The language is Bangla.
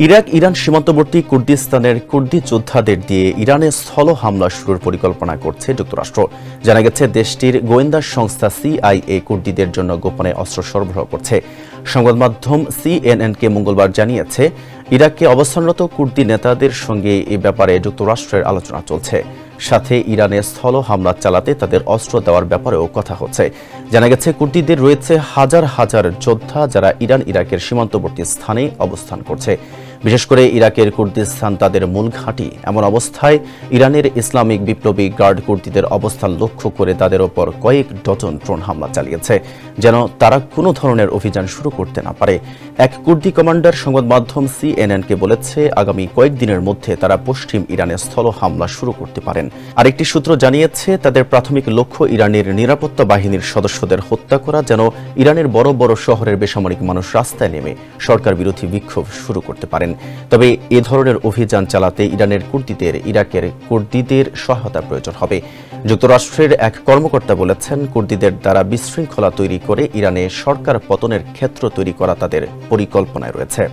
ইরাক ইরান সীমান্তবর্তী কুর্দিস্তানের কুর্দি যোদ্ধাদের দিয়ে ইরানে স্থল হামলা শুরুর পরিকল্পনা করছে যুক্তরাষ্ট্র। জানা গেছে দেশটির গোয়েন্দা সংস্থা সিআইএ কুর্দিদের জন্য গোপনে অস্ত্র সরবরাহ করছে। সংবাদ মাধ্যম সিএনএনকে মঙ্গলবার জানিয়েছে, ইরাকে অবস্থানরত কুর্দি নেতাদের সঙ্গে এ ব্যাপারে যুক্তরাষ্ট্রের আলোচনা চলছে। সাথে ইরানে স্থল হামলা চালাতে তাদের অস্ত্র দেওয়ার ব্যাপারেও কথা হচ্ছে। জানা গেছে কুর্দিদের রয়েছে হাজার হাজার যোদ্ধা যারা ইরান ইরাকের সীমান্তবর্তী স্থানে অবস্থান করছে। বিশেষ করে ইরাকের কুর্দিস্তান তাদের মূল ঘাঁটি। এমন অবস্থায় ইরানের ইসলামিক বিপ্লবী গার্ড কুর্দিদের অবস্থান লক্ষ্য করে তাদের ওপর কয়েক ডজন ড্রোন হামলা চালিয়েছে, যেন তারা কোনো ধরনের অভিযান শুরু করতে না পারে। এক কুর্দি কমান্ডার সংবাদ মাধ্যম সিএনএনকে বলেছে, আগামী কয়েকদিনের মধ্যে তারা পশ্চিম ইরানে স্থল হামলা শুরু করতে পারেন। আরেকটি সূত্র জানিয়েছে, তাদের প্রাথমিক লক্ষ্য ইরানের নিরাপত্তা বাহিনীর সদস্যদের হত্যা করা, যেন ইরানের বড় বড় শহরের বেসামরিক মানুষ রাস্তায় নেমে সরকার বিরোধী বিক্ষোভ শুরু করতে পারেন। তবে এ ধরনের অভিযান চালাতে ইরানের কুর্দিদের ইরাকের কুর্দিদের সহায়তা প্রয়োজন হবে। যুক্তরাষ্ট্রের এক কর্মকর্তা বলেছেন, কুর্দিদের দ্বারা বিশৃঙ্খলা তৈরি করে ইরানে সরকার পতনের ক্ষেত্র তৈরি করা তাদের পরিকল্পনায় রয়েছে।